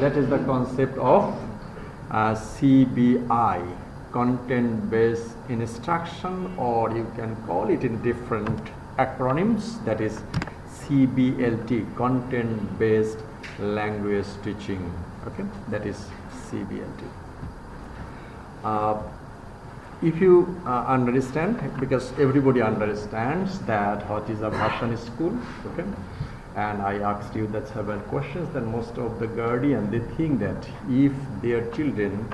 That is the concept of CBI, content-based instruction, or you can call it in different acronyms. That is CBLT, content-based language teaching. Okay, that is CBLT. If you understand, because everybody understands that what is a Bhashan school, okay, and I asked you that several questions, then most of the guardian, they think that if their children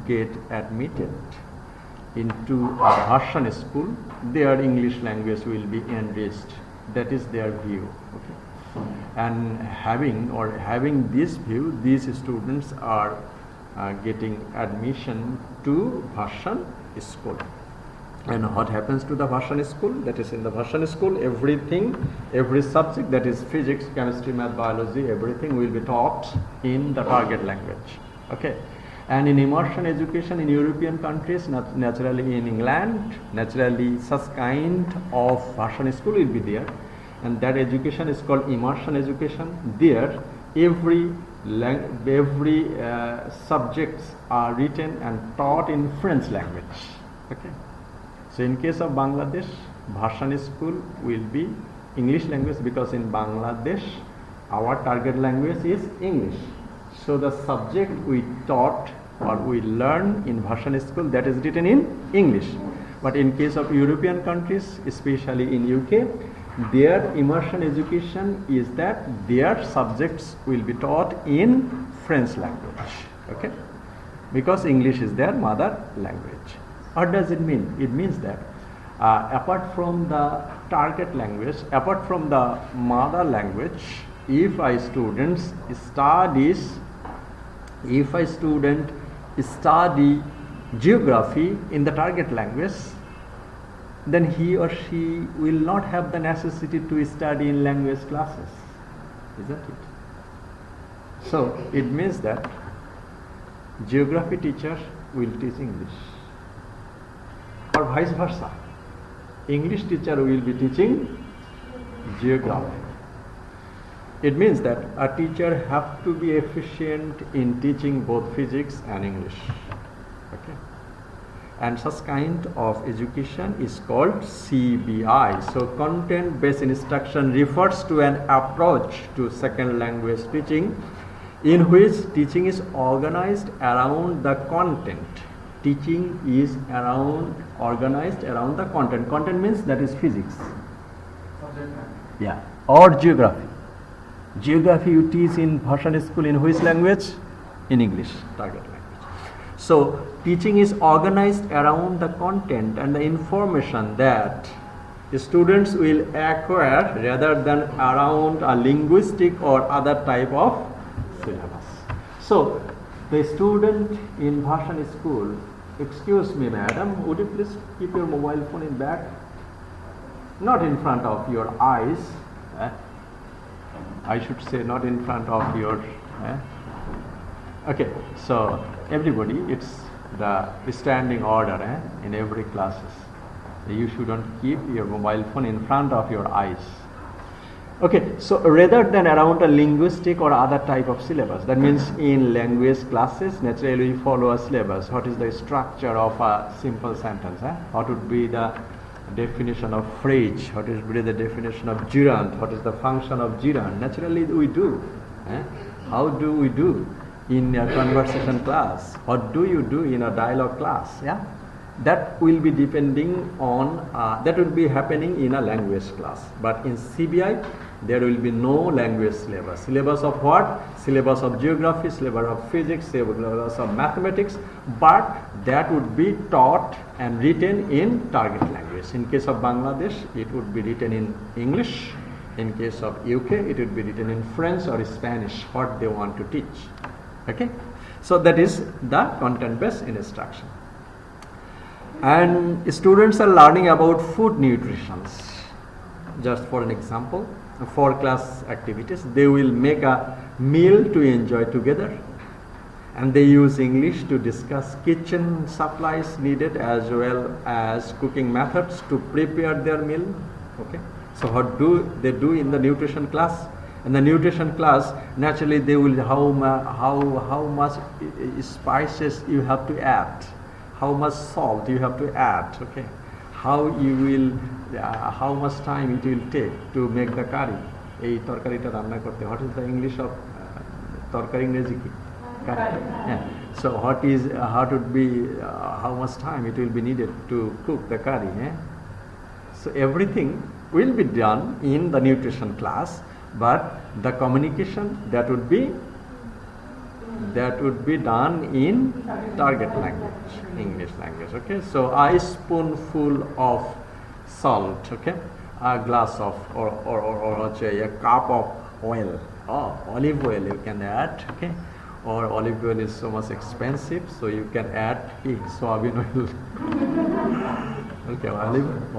get admitted into a Bhashan school, their English language will be enriched. That is their view. Okay? And having this view, these students are getting admission to Bhashan school. And what happens to the Bhashan school? That is, in the Bhashan school, every subject, that is physics, chemistry, math, biology, everything will be taught in the target language. Okay. And in immersion education in European countries, naturally in England, naturally such kind of Bhashan school will be there. And that education is called immersion education. There, every subjects are written and taught in French language. Okay. So in case of Bangladesh, Bhashan school will be English language, because in Bangladesh our target language is English. So the subject we taught or we learn in Bhashan school, that is written in English. But in case of European countries, especially in UK, their immersion education is that their subjects will be taught in French language. Okay, because English is their mother language. What does it mean? It means that apart from the target language, apart from the mother language, if a student study geography in the target language, then he or she will not have the necessity to study in language classes, isn't it? So it means that geography teacher will teach English, or vice versa. English teacher will be teaching geography. It means that a teacher have to be efficient in teaching both physics and English. Okay. And such kind of education is called CBI. So content-based instruction refers to an approach to second language teaching in which teaching is organized around the content. Teaching is organized around the content. Content means that is physics. Yeah. Or geography. Geography you teach in Bhashan school in which language? In English, target language. So teaching is organized around the content and the information that students will acquire, rather than around a linguistic or other type of syllabus. So the student in Bhashan school, excuse me madam, would you please keep your mobile phone in back? Not in front of your eyes. I should say not in front of your okay, so everybody, it's the standing order in every classes. You shouldn't keep your mobile phone in front of your eyes. Okay, so rather than around a linguistic or other type of syllabus, that means in language classes, naturally we follow a syllabus. What is the structure of a simple sentence? What would be the definition of phrase? What is really the definition of gerund? What is the function of gerund? Naturally we do. How do we do in a conversation class? What do you do in a dialogue class? Yeah, that will be depending on that will be happening in a language class. But in CBI there will be no language syllabus. Syllabus of what? Syllabus of geography, syllabus of physics, syllabus of mathematics, but that would be taught and written in target language. In case of Bangladesh, it would be written in English. In case of UK, it would be written in French or Spanish, what they want to teach. Okay, so that is the content-based instruction. And students are learning about food nutrition. Just for an example, for class activities, they will make a meal to enjoy together, and they use English to discuss kitchen supplies needed as well as cooking methods to prepare their meal. Okay, so what do they do in the nutrition class? In the nutrition class, naturally they will how much spices you have to add, how much salt you have to add, okay, how you will how much time it will take to make the curry. এই তরকারিটা রান্না করতে, what is the English of তরকারি ইংরেজি কি? Curry. Yeah. So what would be how much time it will be needed to cook the curry? So everything will be done in the nutrition class, but the communication that would be done in target language, English language. Okay, so a spoonful of salt, okay, a glass of or a cup of oil, olive oil you can add, okay, or olive oil is so much expensive, so you can add soybean oil. Okay,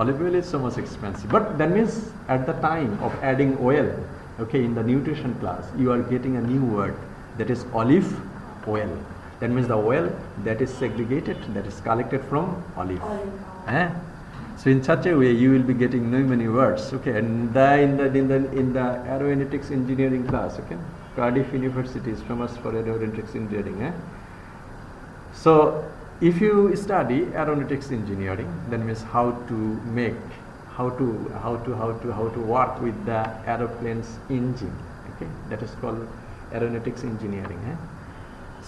olive oil is so much expensive, but that means at the time of adding oil, okay, in the nutrition class you are getting a new word, that is olive oil. That means the oil that is segregated, that is collected from olive. So in such a way you will be getting many words, okay. And in the aeronautics engineering class, okay, Cardiff University is famous for aeronautics engineering. So if you study aeronautics engineering, that means how to work with the aeroplane's engine, okay, that is called aeronautics engineering.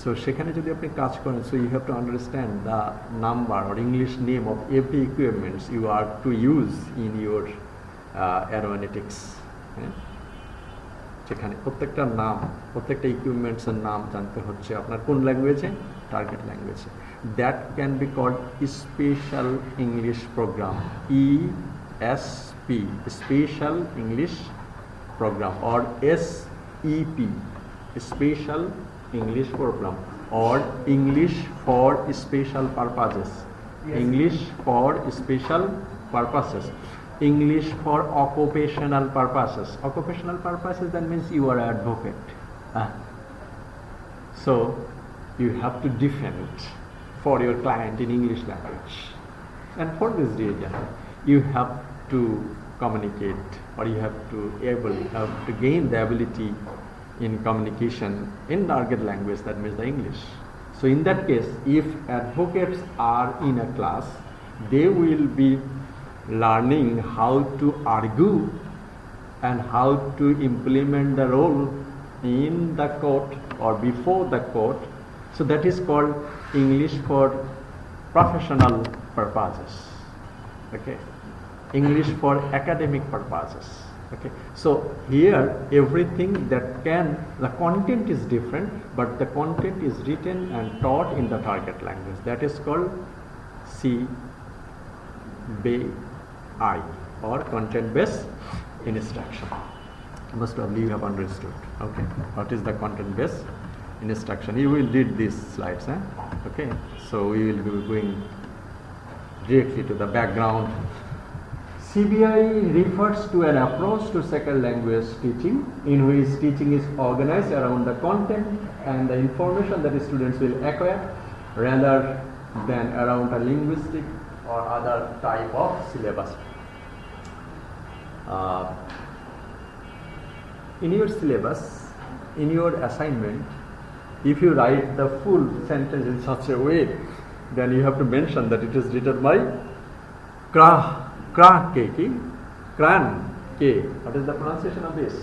So সেখানে যদি আপনি কাজ করেন, so you have to understand the number or English name of every equipments you are to use in your aeronautics. সেখানে প্রত্যেকটা ইকুইপমেন্টসের নাম জানতে হচ্ছে আপনার কোন ল্যাঙ্গুয়েজে, টার্গেট ল্যাঙ্গুয়েজে। That can be called special English programme, ESP, special English program, or SEP, special English program, or English for special purposes. Yes. English for special purposes. English for occupational purposes. Occupational purposes, that means you are an advocate. So you have to defend for your client in English language. And for this reason, you have to communicate, or you have to gain the ability in communication in target language, that means the English. So in that case, if advocates are in a class, they will be learning how to argue and how to implement the role in the court or before the court. So that is called English for professional purposes. Okay, English for academic purposes. Okay, so here everything the content is different, but the content is written and taught in the target language. That is called CBI, or content based instruction. Most probably you have understood. Okay, what is the content based instruction? You will read these slides. Okay, so we will be going directly to the background. CBI refers to an approach to second language teaching, in which teaching is organized around the content and the information that the students will acquire, rather than around a linguistic or other type of syllabus. In your syllabus, in your assignment, if you write the full sentence in such a way, then you have to mention that it is written by Kran K. What is the pronunciation of this?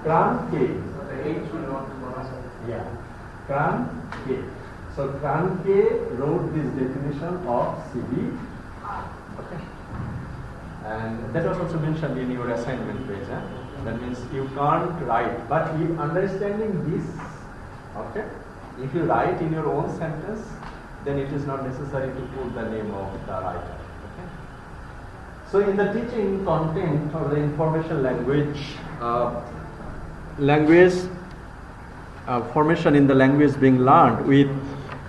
Kran K. So the H will not be pronounced. Yeah. Kran K. So Kran K wrote this definition of CB. Okay. And that was also mentioned in your assignment page. That means you can't write, but if understanding this, okay, if you write in your own sentence, then it is not necessary to put the name of the writer. Okay? So in the teaching content or the information language, formation in the language being learned with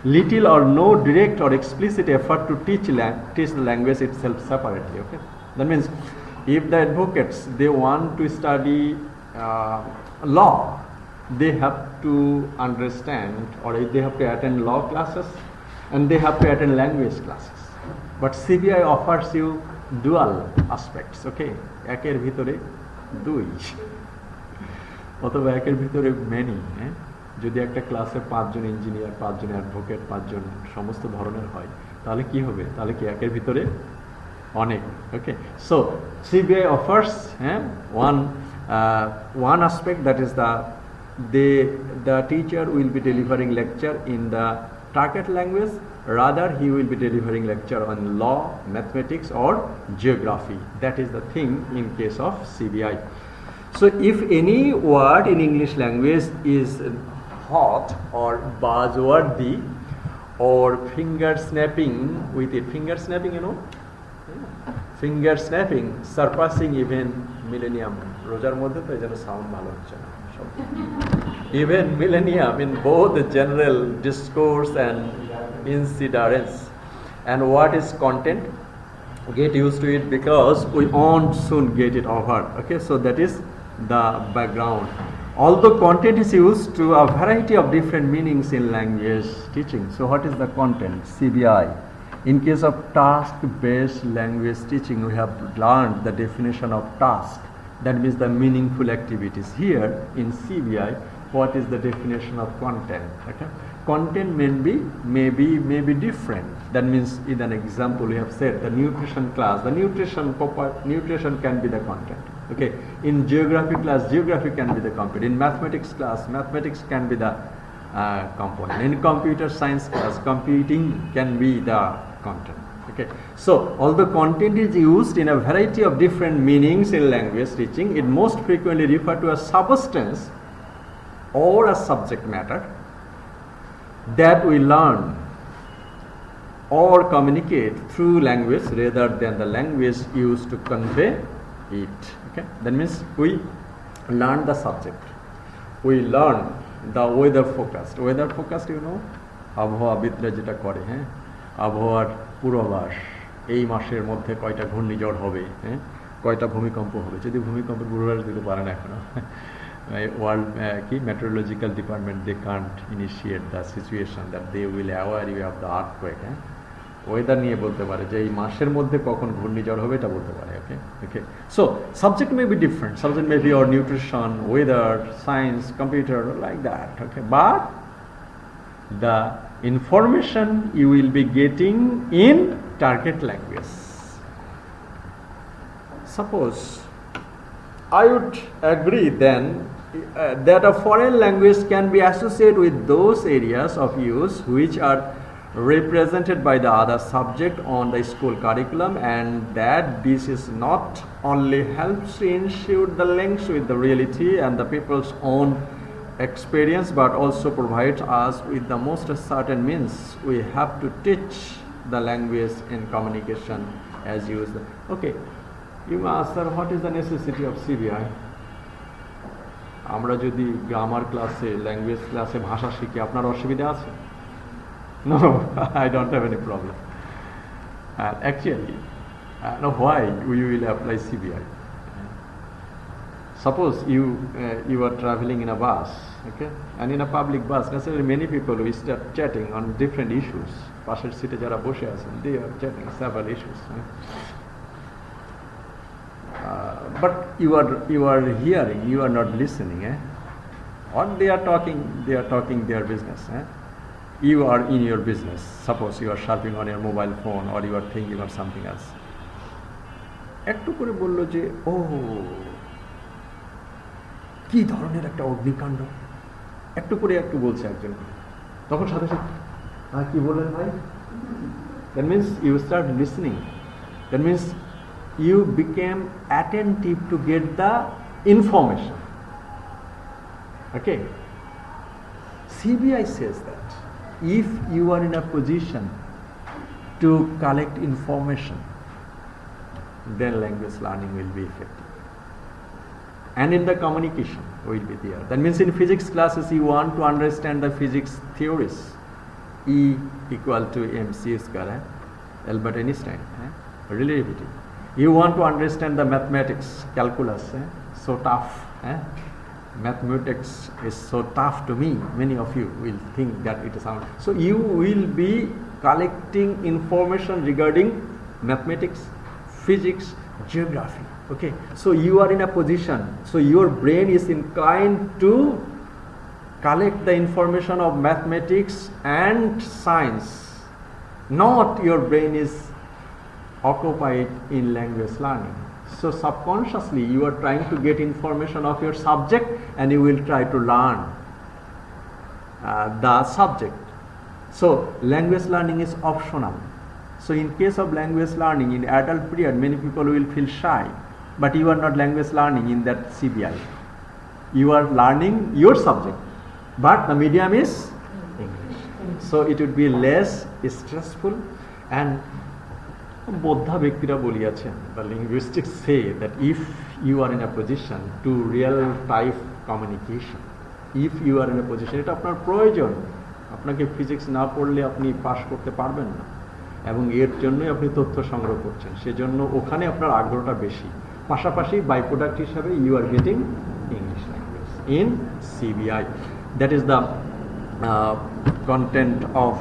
little or no direct or explicit effort to teach the language itself separately. Okay? That means if the advocates, they want to study law, they have to understand, or they have to attend law classes, and they have to attend language classes. But CBI offers you dual aspects. Okay, একের ভিতরে দুই, অথবা একের ভিতরে many. যদি একটা ক্লাসে 5 জন engineer, 5 জন advocate, 5 জন সমস্ত ধরনের হয়, তাহলে কি হবে? তাহলে কি একের ভিতরে অনেক। ওকে, so CBI offers one aspect, that is the teacher will be delivering lecture in the target language, rather he will be delivering lecture on law, mathematics or geography. That is the thing in case of CBI. So if any word in English language is hot or buzzworthy or finger snapping with it, finger snapping, you know, finger snapping, surpassing even millennium. রোজার মধ্যে তো এই জন্য sound ভালো হচ্ছে না, even millennium in both the general discourse and incidents. And what is content? Get used to it because we won't soon get it over. Okay, so that is the background. Although content is used to a variety of different meanings in language teaching. So what is the content? CBI. In case of task-based language teaching, we have learned the definition of task. That means the meaningful activities. Here in CBI, what is the definition of content? Okay? Content may be different. That means in an example we have said the nutrition class, the nutrition can be the content. Okay, in geography class, geography can be the content. In mathematics class, mathematics can be the component. In computer science class, computing can be the content. Okay, so although content is used in a variety of different meanings in language teaching, it most frequently refer to a substance or a subject matter that we learn or communicate through language rather than the language used to convey it. Okay, that means we learn the subject, we learn the weather forecast. Weather forecast, you know, আবহাওয়াবিদরা যেটা করে, আবহাওয়ার পূর্বাভাস, এই মাসের মধ্যে কয়টা ঘূর্ণিঝড় হবে, কয়টা ভূমিকম্প হবে। যদি ভূমিকম্পের পূর্বাভাস দিতে পারে না এখনো, ওয়ার্ল্ড কি meteorological department, they can't initiate the situation that they will aware you of the earthquake. Weather নিয়ে বলতে পারে যে এই মাসের মধ্যে কখন ঘূর্ণিঝড় হবে, এটা বলতে পারে। Okay okay, so subject may be different, subject may be or nutrition, weather, science, computer, like that. Okay, but the information you will be getting in target language. Suppose I would agree then that a foreign language can be associated with those areas of use which are represented by the other subject on the school curriculum, and that this is not only helps to ensure the links with the reality and the people's own experience, but also provides us with the most certain means we have to teach the language in communication as used. Okay, you may ask, sir, what is the necessity of CBI? আমরা যদি grammar ক্লাসে, language ক্লাসে ভাষা শিখি, আপনার অসুবিধা আছে? No, I don't have any problem. Actually, why we will apply CBI? Suppose you are traveling in a bus, okay, and in a public bus, necessarily many people will start chatting on different issues. Passer seat jara boshe achen, they are chatting several issues. But you are hearing, you are not listening. What they are talking their business. You are in your business. Suppose you are surfing on your mobile phone or you are thinking of something else. একটু করে বললো যে, ও কি ধরনের একটা অগ্নিকাণ্ড, একটু বলছে একজন করে, তখন সাথে সাথে কি বললেন ভাই? That means you start listening. That means you became attentive to get the information. Okay, CBI says that if you are in a position to collect information, then language learning will be effective. And in the communication will be there. That means in physics classes you want to understand the physics theories. E equal to mc square, Albert Einstein, relativity. You want to understand the mathematics, calculus, so tough. Mathematics is so tough to me. Many of you will think that it is sound. So you will be collecting information regarding mathematics, physics, geography. Okay, so you are in a position, so your brain is inclined to collect the information of mathematics and science, not your brain is occupied in language learning. So subconsciously you are trying to get information of your subject and you will try to learn the subject. So language learning is optional. So in case of language learning in adult period, many people will feel shy, but you are not language learning in that CBI. You are learning your subject, but the medium is English. So it would be less stressful. And Bodha Bhakira বলিয়াছেন, the linguistics say that if you are in a position to real type communication, if you are in a position, এটা আপনার প্রয়োজন, আপনাকে physics না পড়লে আপনি pass করতে পারবেন না, এবং এর জন্যই আপনি তথ্য সংগ্রহ করছেন, সেজন্য ওখানে আপনার আগ্রহটা বেশি। পাশাপাশি বাই প্রোডাক্ট হিসাবে you are getting English language in CBI. That is the content of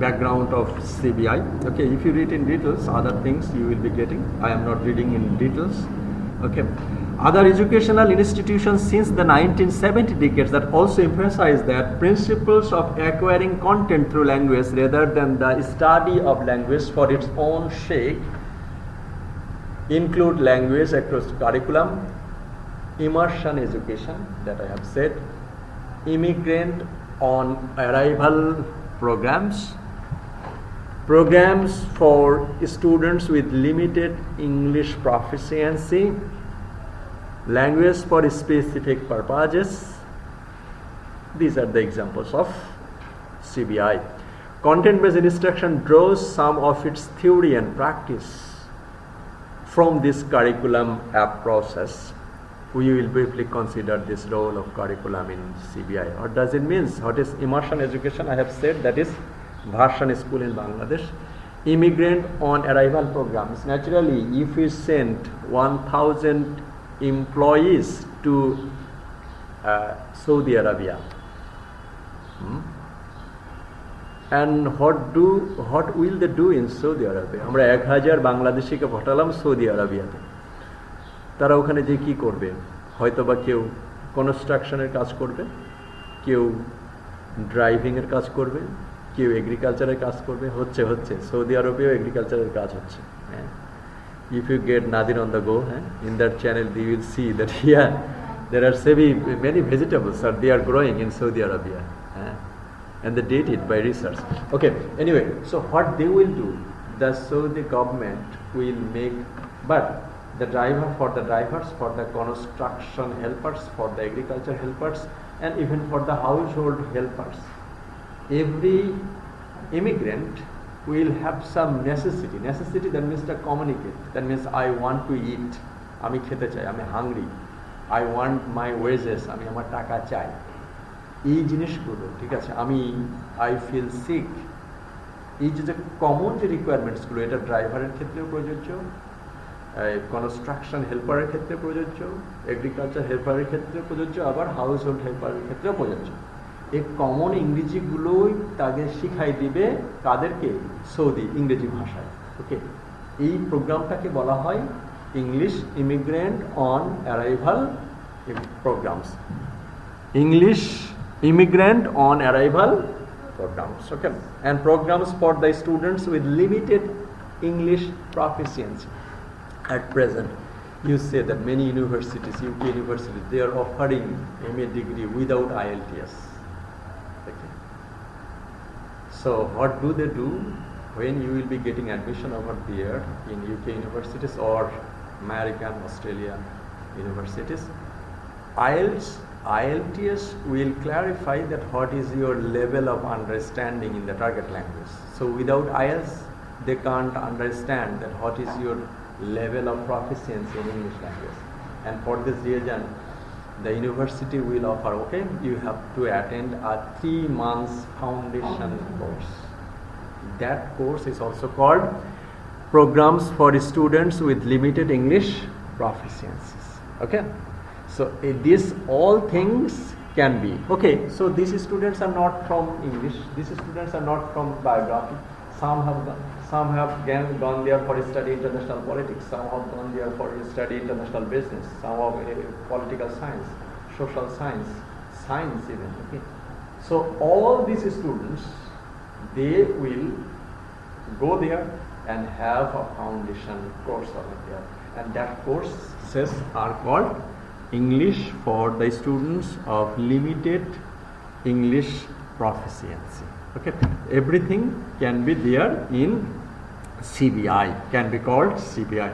background of CBI. Okay, if you read in details other things you will be getting. I am not reading in details. Okay, other educational institutions since the 1970 decades that also emphasize that principles of acquiring content through language rather than the study of language for its own sake include language across curriculum, immersion education that I have said, immigrant on arrival programs, programs for students with limited English proficiency, language for specific purposes. These are the examples of CBI. Content-based instruction draws some of its theory and practice from this curriculum app process. We will briefly consider this role of curriculum in CBI. What does it mean? What is immersion education? I have said that is Bhashan school in Bangladesh. Immigrant on arrival programs. Naturally, if we send 1,000 employees to Saudi Arabia, and what will they do in Saudi Arabia? আমরা 1000 বাংলাদেশিকে পাঠালাম Saudi আরবিয়াতে। তারা ওখানে যে কি করবে? হয়তোবা কেউ কনস্ট্রাকশনের কাজ করবে, কেউ ড্রাইভিংয়ের কাজ করবে, কেউ এগ্রিকালচারের কাজ করবে। হচ্ছে সৌদি আরবেও এগ্রিকালচারের কাজ হচ্ছে। If you get Nadir on the go, in that channel you will see that here there are many vegetables that they are growing in Saudi Arabia, and they date it by research. Okay, anyway, so what they will do, the Saudi government will make, but the drivers, for the construction helpers, for the agriculture helpers, and even for the household helpers, every immigrant will have some necessity. That means to communicate. That means I want to eat. আমি খেতে চাই, আমি hungry, I want my wages, আমি আমার টাকা চাই। এই জিনিসগুলো ঠিক আছে, I feel sick, এই যে কমন যে রিকোয়ারমেন্টসগুলো, এটা ড্রাইভারের ক্ষেত্রেও প্রযোজ্য, কনস্ট্রাকশন হেল্পারের ক্ষেত্রে প্রযোজ্য, এগ্রিকালচার হেল্পারের ক্ষেত্রে প্রযোজ্য, আবার হাউস হোল্ড হেল্পারের ক্ষেত্রেও প্রযোজ্য। এই কমন ইংরেজিগুলোই তাদের শিখাই দিবে তাদেরকে সৌদি ইংরেজি ভাষায়। ওকে, এই প্রোগ্রামটাকে বলা হয় English immigrant on arrival programs, English immigrant on arrival programs. Okay, and programs for the students with limited English proficiency. At present, you say that many universities, UK universities, they are offering MA degree without IELTS. Okay. So what do they do when you will be getting admission over there in UK universities or American, Australian universities? IELTS will clarify that what is your level of understanding in the target language. So without IELTS, they can't understand that what is your level of proficiency in English language. And for this reason, the university will offer, okay, you have to attend a 3 months foundation course. That course is also called Programs for Students with Limited English Proficiencies. Okay, so these all things can be. Okay, so these students are not from English, these students are not from biography, some have gone there for study international politics, some have gone there for study international business, some have political science, social science, science even. Okay. So all these students, they will go there and have a foundation course over there, and that courses are called English for the students of limited English proficiency. Okay, everything can be there in CBI, can be called CBI.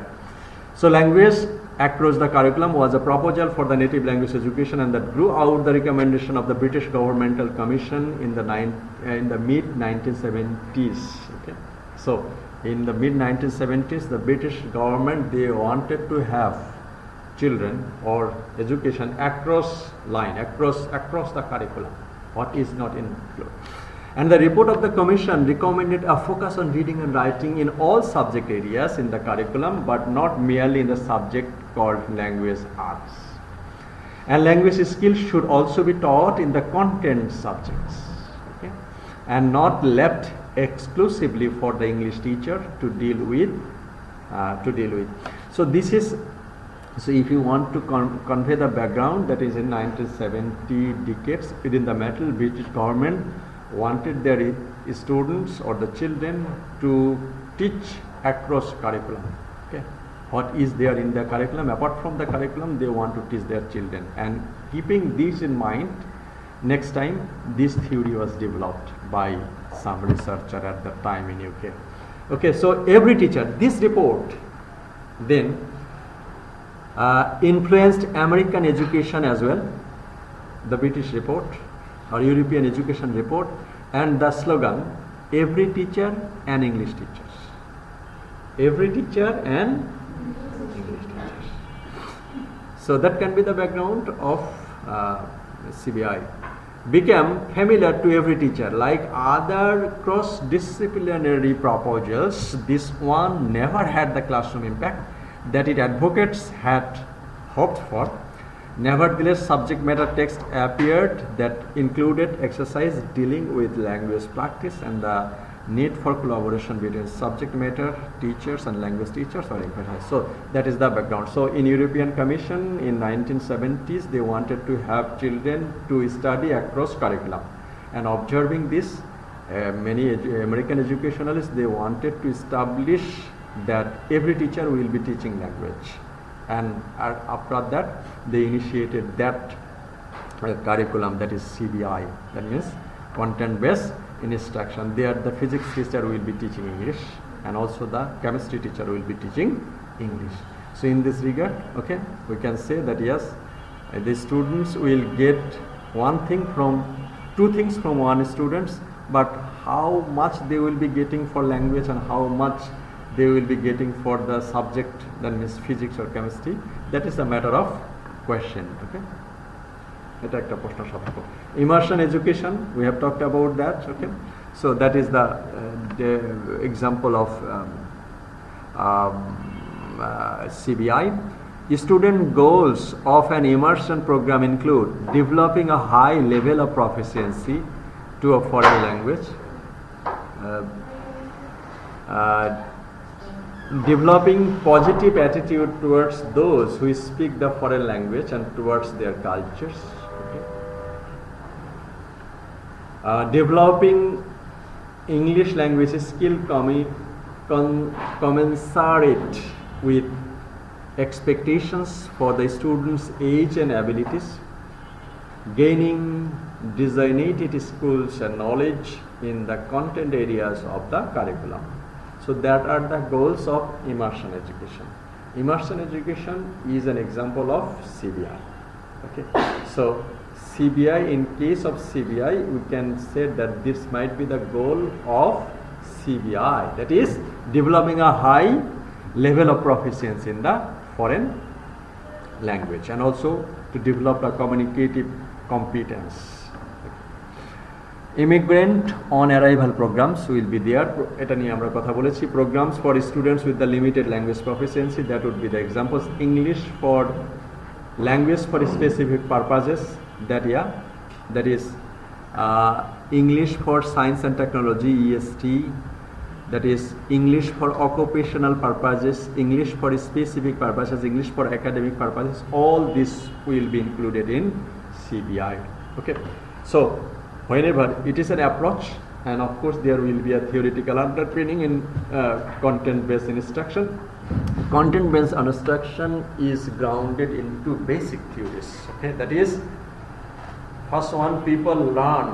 So language across the curriculum was a proposal for the native language education, and that grew out the recommendation of the British Governmental Commission in the mid 1970s. Okay, so in the mid 1970s, the British government, they wanted to have children or education across the curriculum, what is not included. And the report of the commission recommended a focus on reading and writing in all subject areas in the curriculum, but not merely in the subject called language arts. And language skills should also be taught in the content subjects, okay, and not left exclusively for the English teacher to deal with. So this is, so if you want to convey the background, that is in 1970 decades, within the metal, British government wanted their students or the children to teach across curriculum. Okay, what is there in the curriculum, apart from the curriculum, they want to teach their children. And keeping this in mind, next time this theory was developed by some researcher at the time in UK. Okay, so every teacher, this report then influenced American education as well, the British report or European education report, and the slogan, every teacher and English teachers. Every teacher and English teachers. So that can be the background of CBI. Became familiar to every teacher. Like other cross-disciplinary proposals, this one never had the classroom impact that its advocates had hoped for. Nevertheless, subject matter text appeared that included exercise dealing with language practice, and the need for collaboration between subject matter teachers and language teachers are emphasized. So that is the background. So in European Commission in 1970s, they wanted to have children to study across curriculum, and observing this, many American educationalists, they wanted to establish that every teacher will be teaching language. And after that, they initiated that curriculum, that is CBI, that means content-based instruction. There the physics teacher will be teaching English, and also the chemistry teacher will be teaching English. So in this regard, okay, we can say that yes, the students will get two things from one students, but how much they will be getting for language and how much they will be getting for the subject, that means physics or chemistry, that is a matter of question. Okay, এটা একটা প্রশ্ন সত্য। Immersion education, we have talked about that. Okay, so that is the example of CBI. Student goals of an immersion program include developing a high level of proficiency to a foreign language, developing positive attitude towards those who speak the foreign language and towards their cultures. Okay. Developing English language skill commensurate with expectations for the students' age and abilities. Gaining designated skills and knowledge in the content areas of the curriculum. So that are the goals of immersion education. Immersion education is an example of CBI. Okay, so CBI, in case of CBI, we can say that this might be the goal of CBI, that is developing a high level of proficiency in the foreign language, and also to develop a communicative competence. Immigrant on arrival programs will be there. এটা নিয়ে আমরা কথা বলেছি. Programs for students with the limited language proficiency, that would be the examples. English for language for specific purposes, that is English for science and technology, EST, that is English for occupational purposes, English for specific purposes, English for academic purposes, all this will be included in CBI. Okay, so whenever it is an approach, and of course there will be a theoretical underpinning in content-based instruction. Content-based instruction is grounded in two basic theories. Okay, that is, first one, people learn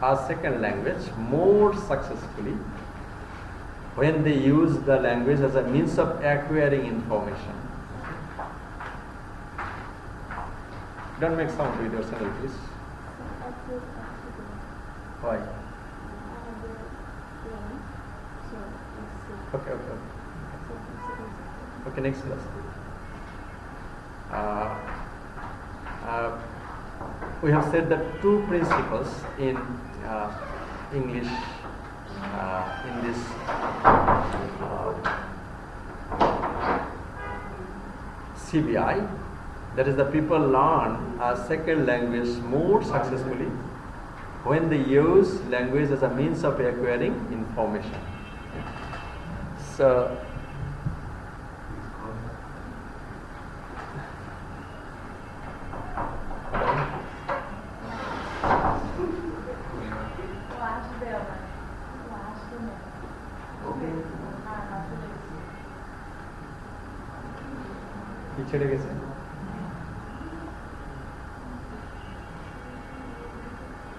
a second language more successfully when they use the language as a means of acquiring information. Don't make sound with your channel, please. Why? Okay. Okay, next class. We have said that two principles in English in this CBI, that is, the people learn a second language more successfully when they use language as a means of acquiring information. So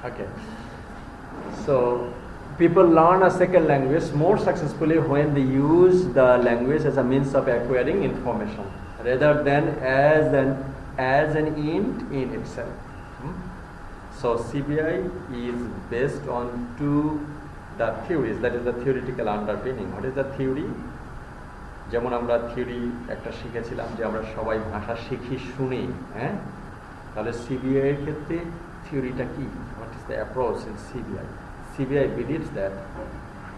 okay, so people learn a second language more successfully when they use the language as a means of acquiring information rather than as an end in itself. So CBI is based on the theories, that is the theoretical underpinning. What is the theory? যেমন আমরা theory একটা শিখেছিলাম যে আমরা সবাই ভাষা শিখি শুনি, হ্যাঁ, তাহলে সিবিআই এর ক্ষেত্রে থিওরিটা কি? What is the approach in CBI? CBI believes that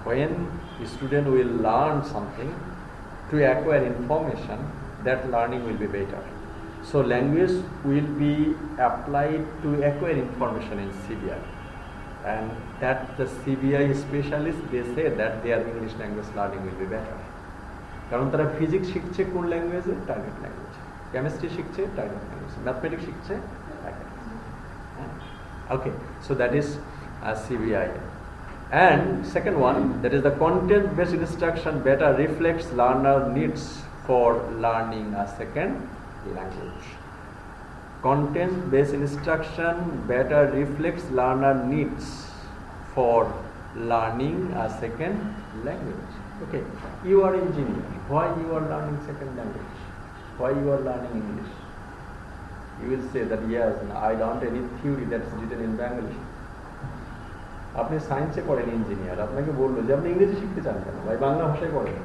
when a student will learn something to acquire information, that learning will be better. So language will be applied to acquire information in CBI, and that the CBI specialists, they say that their English language learning will be better. কারণ তারা physics শিখছে কোন ল্যাঙ্গুয়েজে? Target language. Chemistry শিখছে target language. Mathematics শিখছে target language. Okay, so that is CBI. And second one, that is the content-based instruction better reflects learner needs for learning a second language. Content-based instruction better reflects learner needs for learning a second language. Okay, you are engineer. Why you are learning second language? Why you are learning English? You will say that yes, I don't any theory that's written in Bengali. আপনি সায়েন্সে পড়েন engineer, আপনাকে বললো যে আপনি ইংরেজি শিখতে চান কেন, ভাই বাংলা ভাষায় পড়েন।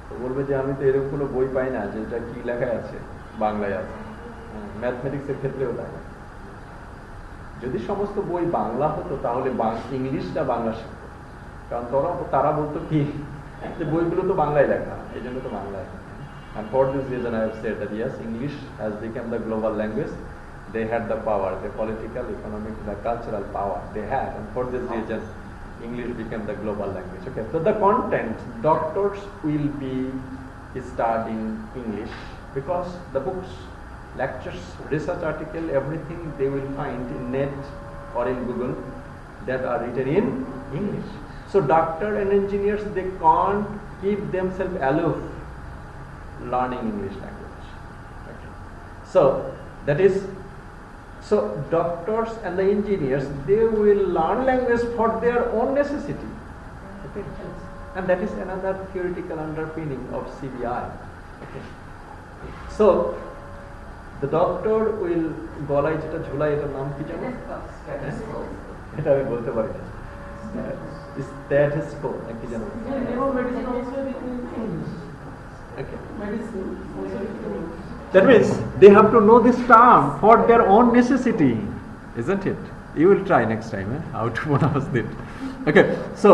তো বলবে যে আমি তো এরকম কোনো বই পাই না যেটা কি লেখা আছে বাংলায় আছে। ম্যাথমেটিক্সের ক্ষেত্রেও তাই। যদি সমস্ত বই বাংলা হতো তাহলে ইংলিশটা বাংলা শিখতো, কারণ তারা বলতো কি যে বইগুলো তো বাংলায় লেখা, এই জন্য তো বাংলায়। And for this reason I have said that yes, English has become the global language. They had the power, the political, economic, the cultural power they had, and for this reason English became the global language. Okay, so the content, doctors will be studying English because the books, lectures, research article, everything they will find in net or in Google that are written in English. So doctor and engineers, they can't keep themselves aloof learning English language. Okay. So that is, so doctors and the engineers, they will learn language for their own necessity. Okay. And that is another theoretical underpinning of CBI. Okay. So the doctor will গলায় যেটা ঝুলায় এটার নাম কি জানো? এটা আমি বলতে পারি না। Stethoscope নাকি জানো? Okay. That means they have to know this term for their own necessity, isn't it? You will try next time how to pronounce it. Okay, so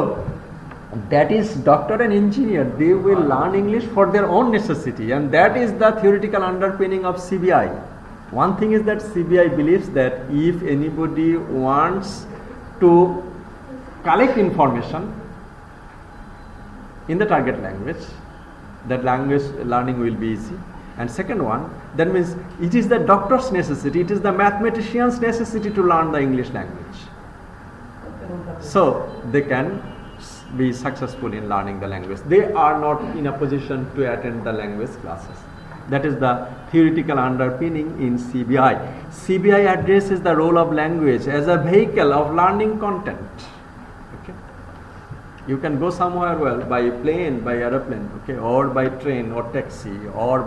that is doctor and engineer, they will learn English for their own necessity, and that is the theoretical underpinning of CBI. One thing is that CBI believes that if anybody wants to collect information in the target language, that language learning will be easy. And second one, that means it is the doctor's necessity, it is the mathematician's necessity to learn the English language. So they can be successful in learning the language. They are not in a position to attend the language classes. That is the theoretical underpinning in CBI. CBI addresses the role of language as a vehicle of learning content. Okay. You can go somewhere by plane, by aeroplane, okay, or by train or taxi, or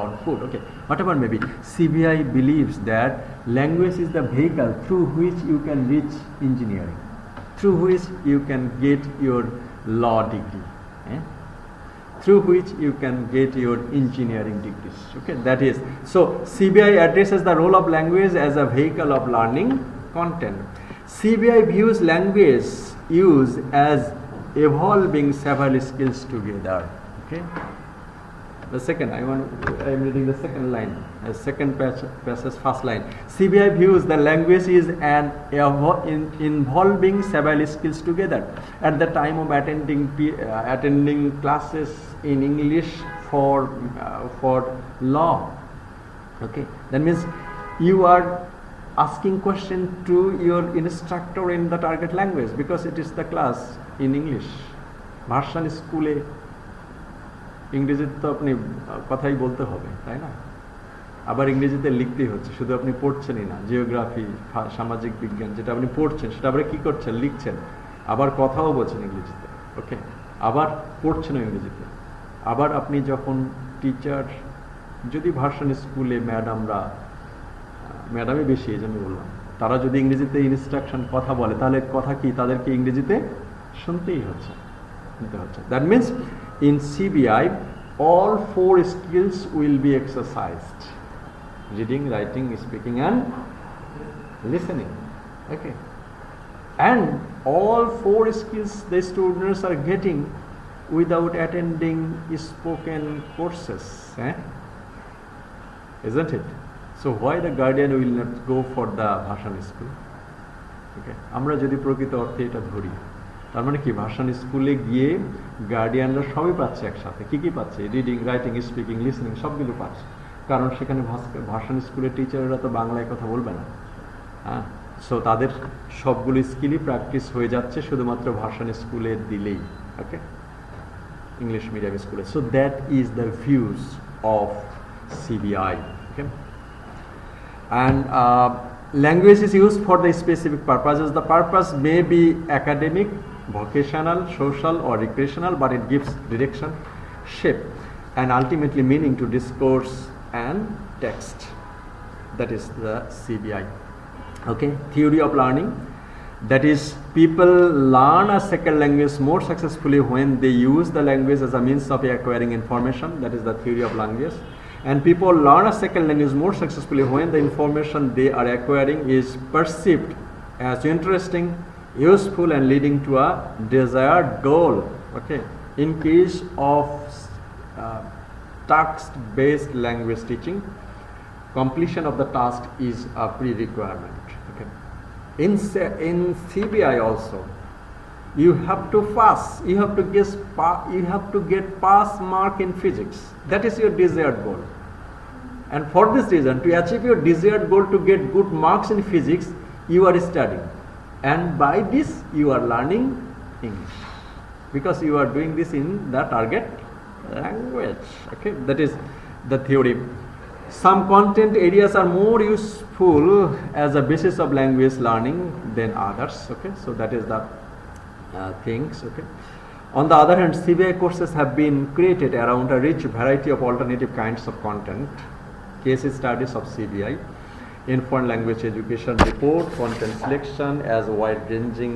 on foot, okay, whatever may be. CBI believes that language is the vehicle through which you can reach engineering, through which you can get your law degree, through which you can get your engineering degrees. Okay, that is, so CBI addresses the role of language as a vehicle of learning content. CBI views language use as evolving several skills together. Okay. The second, I am reading the second line, second passage, first line. CBI views the language is an involving several skills together. At the time of attending classes in English for law, okay, that means you are asking question to your instructor in the target language because it is the class in English. Version স্কুলে ইংরেজিতে তো আপনি কথাই বলতে হবে, তাই না? আবার ইংরেজিতে লিখতেই হচ্ছে, শুধু আপনি পড়ছেনই না। জিওগ্রাফি, সামাজিক বিজ্ঞান যেটা আপনি পড়ছেন সেটা আবার কি করছেন, লিখছেন, আবার কথাও বলছেন ইংরেজিতে, ওকে, আবার পড়ছেন ইংরেজিতে। আবার আপনি যখন টিচার, যদি ভার্সন স্কুলে ম্যাডামই বেশি, এই জন্য বললাম, তারা যদি ইংরেজিতে ইনস্ট্রাকশন কথা বলে তাহলে কথা কি তাদেরকে ইংরেজিতে শুনতেই হচ্ছে। That means in CBI all four skills will be exercised: reading, writing, speaking and listening. Okay, and all four skills the students are getting without attending spoken courses, isn't it? So why the guardian will not go for the ভাষণ school? Okay, আমরা যদি প্রকৃত অর্থে এটা ধরি, তার মানে কি ভাষণ স্কুলে গিয়ে গার্ডিয়ানরা সবই পাচ্ছে একসাথে। কি পাচ্ছে? রিডিং, রাইটিং, স্পিকিং, লিসনিং সবগুলো পাচ্ছে, কারণ সেখানে ভাষণ স্কুলের টিচাররা তো বাংলায় কথা বলবে না, হ্যাঁ। সো তাদের সবগুলো স্কিলই প্র্যাকটিস হয়ে যাচ্ছে শুধুমাত্র ভাষণ স্কুলে দিলেই, ওকে, ইংলিশ মিডিয়াম স্কুলে। So that is the views of CBI. Okay, and language is used for the specific purposes. The purpose may be academic, vocational, social or recreational, but it gives direction, shape and ultimately meaning to discourse and text. That is the CBI. Okay, theory of learning, that is people learn a second language more successfully when they use the language as a means of acquiring information. That is the theory of language. And people learn a second language more successfully when the information they are acquiring is perceived as interesting, useful and leading to a desired goal. Okay, in case of task-based language teaching, completion of the task is a pre-requirement. Okay, in CBI also, you have to pass, you have to get pass mark in physics. That is your desired goal. And for this reason, to achieve your desired goal, to get good marks in physics, you are studying, and by this you are learning English, because you are doing this in the target language. Okay, that is the theory. Some content areas are more useful as a basis of language learning than others. Okay, so that is the things. Okay, on the other hand, CBI courses have been created around a rich variety of alternative kinds of content. Case studies of CBI: infant language education report, content selection as wide-ranging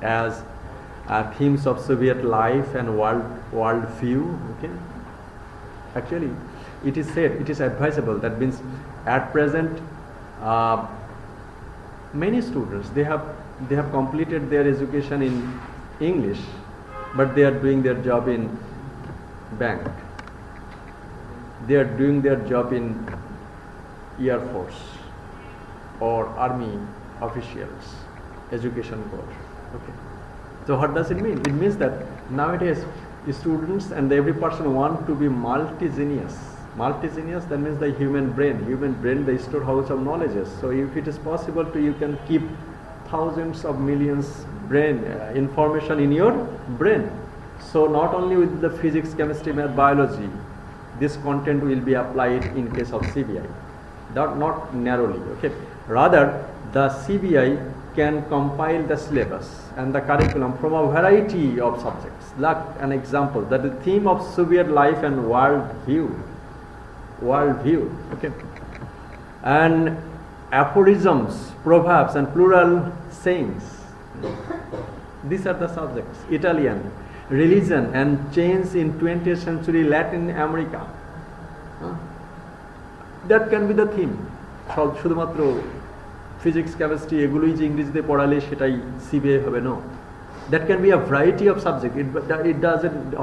as themes of Soviet life and world view. Okay, actually it is said, it is advisable, that means at present many students, they have completed their education in English, but they are doing their job in bank, they are doing their job in Air Force or army officials, education board. Okay, So what does it mean? It means that nowadays students and every person want to be multi-genius. Multi-genius, that means the human brain, the storehouse of knowledge. So if it is possible to, you can keep thousands of millions brain information in your brain. So not only with the physics, chemistry, math, biology, this content will be applied in case of CBI, not narrowly, okay. Rather, the CBI can compile the syllabus and the curriculum from a variety of subjects. Like an example, that the theme of Soviet life and worldview, okay, and aphorisms, proverbs, and plural sayings. These are the subjects. Italian, religion and change in 20th century Latin America. That can be the theme. শুধুমাত্র physics, chemistry এগুলোই যে ইংরেজিতে পড়ালে সেটাই CBI হবে, no. That can be a variety of subject.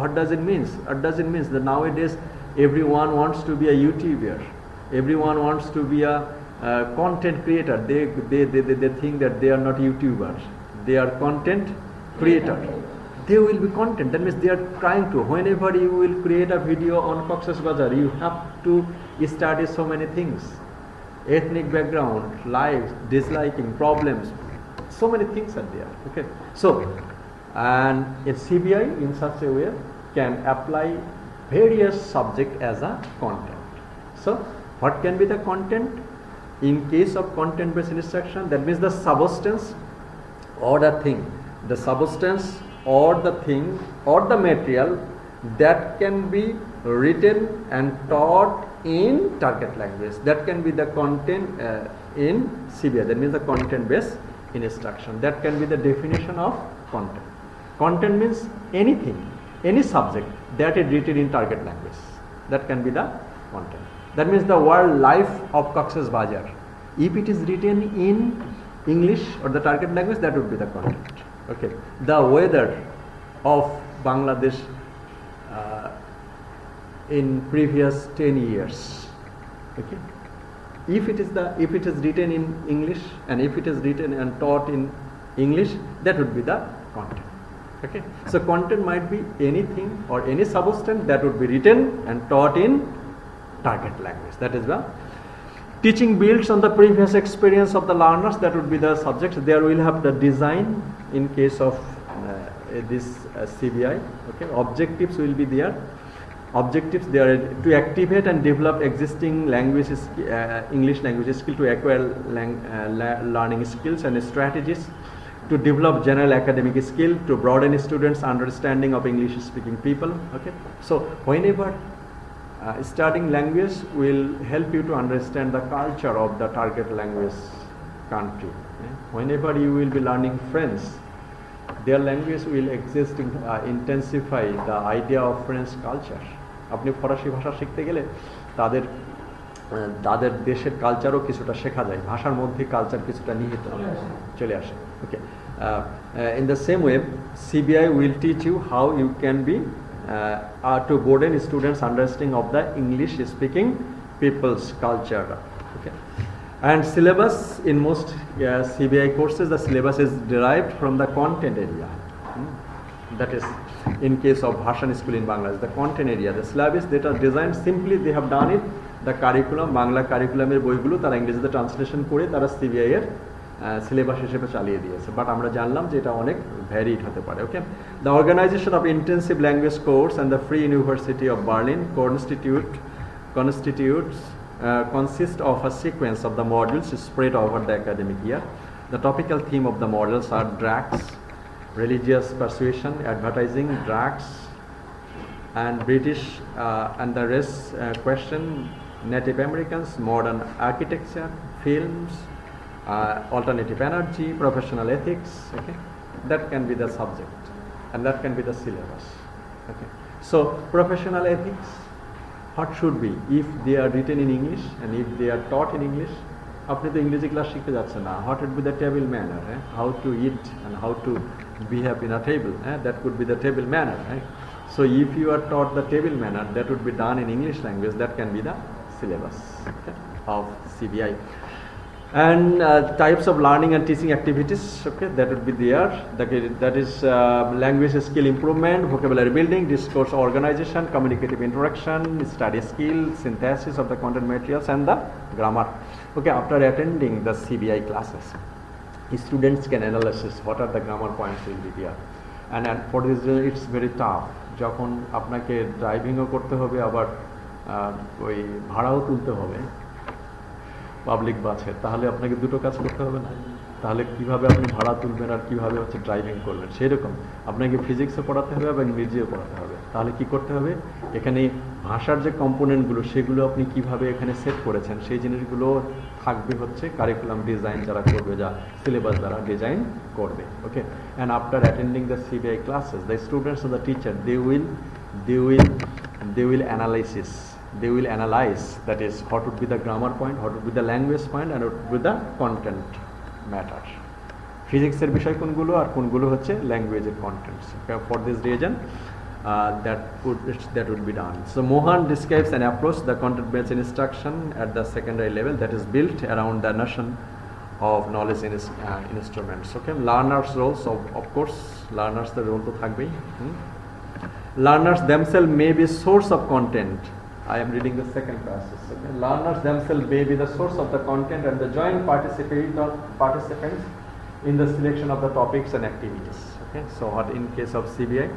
What does it mean? It doesn't mean that nowadays everyone wants to be a YouTuber. Everyone wants to be a content creator. They think that they are not YouTubers. They are content creator. They will be content. That means they are trying to. Whenever you will create a video on Cox's Bazar, you have to study so many things. Ethnic background, lives, disliking, problems. So many things are there. Okay. So, and a CBI in such a way can apply various subjects as a content. So, what can be the content? In case of content-based instruction, that means the substance or the thing. The substance or the thing or the material that can be written and taught in target language. That can be the content in CBI. That means the content-based instruction. That can be the definition of content. Content means anything, any subject that is written in target language. That can be the content. That means the world life of Cox's Bazar. If it is written in English or the target language, that would be the content. Okay. The weather of Bangladesh in previous 10 years. Okay. If it is written in English and if it is written and taught in English, that would be the content. Okay. So content might be anything or any substance that would be written and taught in target language. That is the teaching builds on the previous experience of the learners. That would be the subject. There will have the design in case of this CBI. Okay. Objectives will be there. Objectives there to activate and develop existing languages, English language skill, to acquire learning skills and strategies, to develop general academic skill, to broaden students' understanding of English speaking people. Okay. So whenever studying language will help you to understand the culture of the target language country. Whenever you will be learning French, their language will exist intensify the idea of French culture. আপনি ফরাসি ভাষা শিখতে গেলে তাদের দেশের কালচারও কিছুটা শেখা যায়, ভাষার মধ্যে কালচার কিছুটা নিহিত চলে আসে। ওকে, in the same way CBI will teach you how you can be to broaden students' understanding of the English speaking people's culture. Okay. And syllabus in most CBI courses, the syllabus is derived from the content area. That is, in case of Bhashan School in Bangladesh, the content area, the syllabus that are designed simply, they have done it. The curriculum, Bangla curriculum এর বইগুলো তারা ইংরেজিতে translation করে তারা CBI এর syllabus হিসেবে চালিয়ে দিয়েছে, বাট আমরা জানলাম যে এটা অনেক ভ্যারিড হতে পারে। Okay, the organisation of intensive language course and the Free University of Berlin consist of a sequence of the modules spread over the academic year. The topical theme of the modules are drugs, religious persuasion, advertising, drugs, and British and the rest question, Native Americans, modern architecture, films, alternative energy, professional ethics. Okay, that can be the subject and that can be the syllabus. Okay, so professional ethics, what should be if they are written in English and if they are taught in English? আপনি তো ইংরেজি class শিখতে যাচ্ছেন না, what would be the table manner, how to eat and how to behave in a table, that could be the table manner. So if you are taught the table manner, that would be done in English language, that can be the syllabus of CBI. And types of learning and teaching activities, okay, that would be there. That is language skill improvement, vocabulary building, discourse organization, communicative interaction, study skill, synthesis of the content materials, and the grammar. Okay, after attending the CBI classes, students can analyze what are the grammar points will be there. And for this it's very tough. যখন আপনাকে ড্রাইভিংও করতে হবে আবার ওই ভাড়াও তুলতে হবে public বাসে, তাহলে আপনাকে দুটো কাজ করতে হবে না? তাহলে কিভাবে আপনি ভাড়া তুলবেন আর কিভাবে হচ্ছে ড্রাইভিং করবেন? সেরকম আপনাকে ফিজিক্সও পড়াতে হবে এবং ইংরেজিও পড়াতে হবে। তাহলে কি করতে হবে, এখানে ভাষার যে কম্পোনেন্টগুলো সেগুলো আপনি কিভাবে এখানে সেট করেছেন সেই জিনিসগুলো থাকবে হচ্ছে কারিকুলাম ডিজাইন যারা করবে, যা সিলেবাস যারা ডিজাইন করবে। Okay, and after attending the CBI classes, the students and the teacher they will analyze, that is what would be the grammar point, what would be the language point, and what would be the content matter. ফিজিক্সের বিষয় কোনগুলো আর কোনগুলো হচ্ছে ল্যাঙ্গুয়েজের contents. For this reason that would be done. So Mohan describes an approach, the content-based instruction at the secondary level, that is built around the notion of knowledge instruments. Okay, learners roles, of course learners the role to থাকবেই। Learners themselves may be source of content. I am reading the second passage. Okay? Learners themselves may be the source of the content and the joint participants in the selection of the topics and activities. Okay? So what in case of CBI,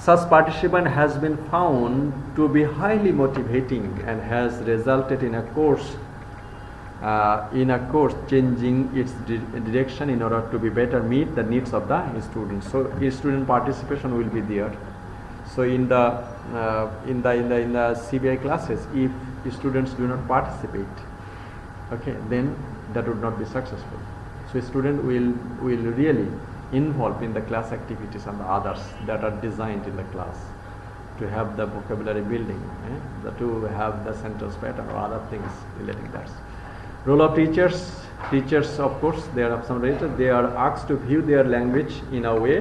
such participant has been found to be highly motivating and has resulted in a course changing its direction in order to be better meet the needs of the students. So student participation will be there. So in the CBI classes, if students do not participate, okay, then that would not be successful. So student will really involve in the class activities and the others that are designed in the class to have the vocabulary building, to have the sentence pattern or other things relating that. Role of teachers, of course, there are some raters, they are asked to view their language in a way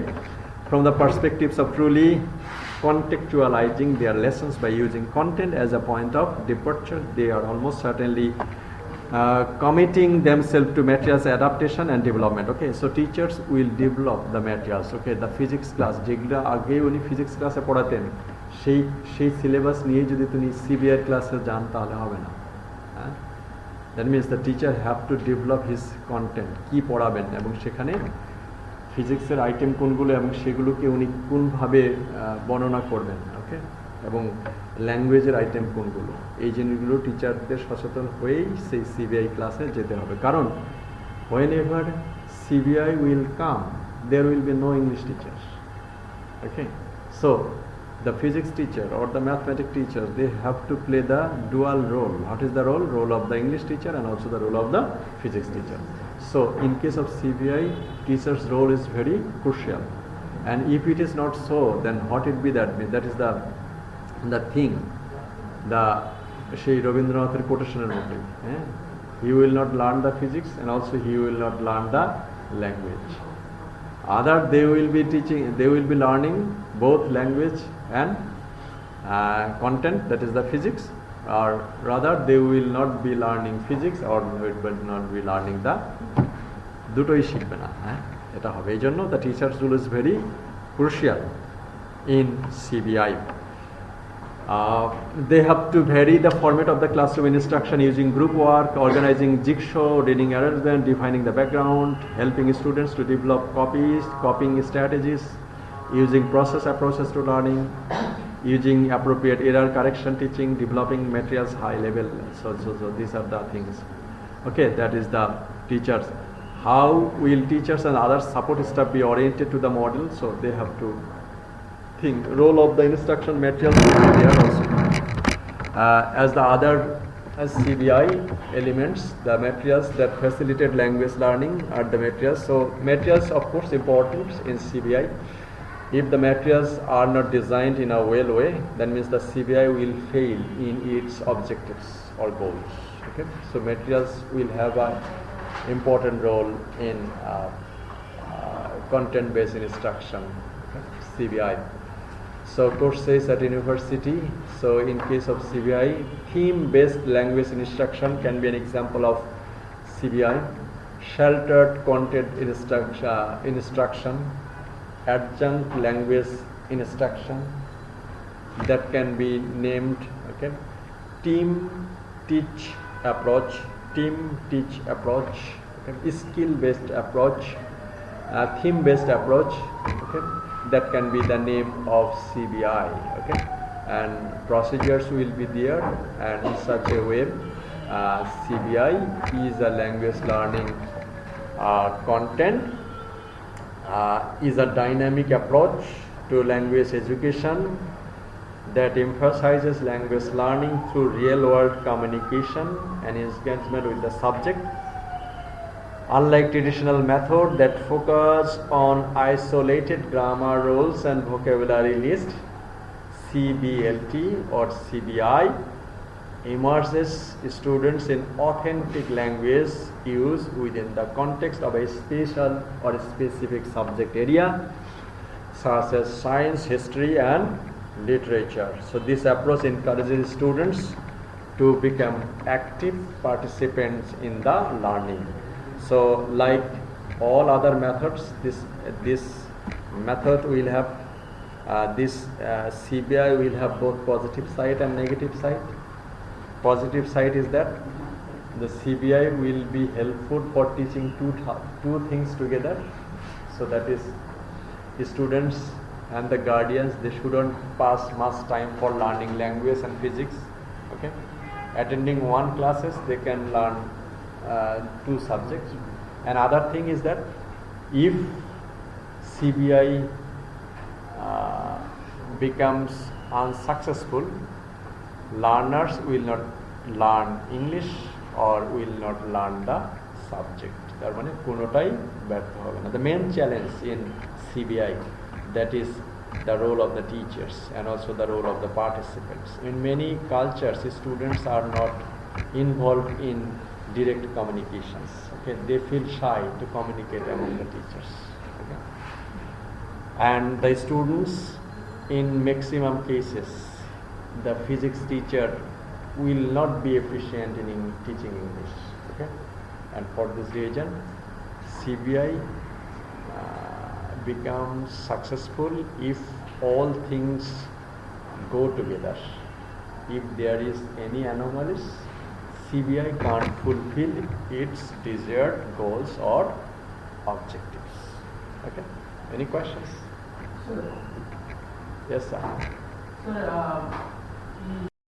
from the perspectives of truly contextualizing their lessons by using content as a point of departure. They are almost certainly committing themselves to materials adaptation and development. Okay, so teachers will develop the materials. Okay, the physics class যেগুলো আগে উনি physics ক্লাসে পড়াতেন সেই syllabus নিয়ে যদি তুমি CBI ক্লাসে যান তাহলে হবে না। That means the teacher have to develop his content, কি পড়াবেন এবং সেখানে ফিজিক্সের আইটেম কোনগুলো এবং সেগুলোকে উনি কোনভাবে বর্ণনা করবেন। ওকে, এবং ল্যাঙ্গুয়েজের আইটেম কোনগুলো, এই জিনিসগুলো টিচারদের সচেতন হয়েই সেই CBI ক্লাসে যেতে হবে। কারণ whenever CBI will come, there will be no English teachers. Okay, so the physics teacher or the mathematics teacher, they have to play the dual role. What is the role? Role of the English teacher and also the role of the physics teacher. So in case of CBI, teacher's role is very crucial. And if it is not so, then what it be that means? That is the thing, সেই রবীন্দ্রনাথের কোটেশনের মধ্যে, he will not learn the physics and also he will not learn the language. Other they will be learning both language and content, that is the physics, or rather they will not be learning physics or will not be learning the দুটোই শিখবে না। এটা হবে, এই জন্য the teacher's role is very crucial in CBI. They have to vary the format of the classroom instruction using group work, organizing jigsaw, reading arrangement, defining the background, helping students to develop copying strategies, using process approaches to learning, using appropriate error correction teaching, developing materials high level. So these are the things. Okay, that is the teachers. How will teachers and other support staff be oriented to the model? So they have to think. Role of the instruction materials will be there also. As the other CBI elements, the materials that facilitate language learning are the materials. So materials, of course, important in CBI. If the materials are not designed in a well way, that means the CBI will fail in its objectives or goals. Okay, so materials will have an important role in content-based instruction, CBI. So courses at university. So in case of CBI, theme-based language instruction can be an example of CBI, sheltered content instruction, adjunct language instruction, that can be named, okay, team teach approach, okay, skill based approach, theme based approach, okay, that can be the name of CBI, okay, and procedures will be there, and in such a way CBI is a language learning content, is a dynamic approach to language education that emphasizes language learning through real-world communication and engagement with the subject. Unlike traditional methods that focus on isolated grammar rules and vocabulary list, CBLT or CBI immerses students in authentic language use within the context of a special or specific subject area, such as science, history, and literature. So this approach encourages students to become active participants in the learning. So like all other methods, this method will have this CBI will have both positive side and negative side. Positive side is that the CBI will be helpful for teaching two things together. So that is, students and the guardians, they shouldn't pass much time for learning language and physics. Okay, attending one classes, they can learn two subjects. And other thing is that if CBI becomes unsuccessful, learners will not learn English or will not learn the subject. তার মানে কোনোটাই ব্যর্থ হবে না. The main challenge in CBI, that is the role of the teachers and also the role of the participants. In many cultures, students are not involved in direct communications. Okay, they feel shy to communicate among the teachers. Okay, and the students, in maximum cases, the physics teacher will not be efficient in teaching English. Okay, and for this reason, CBI becomes successful if all things go together. If there is any anomalies, CBI can't fulfill its desired goals or objectives. Okay, any questions? Sir. Yes, sir. Sir,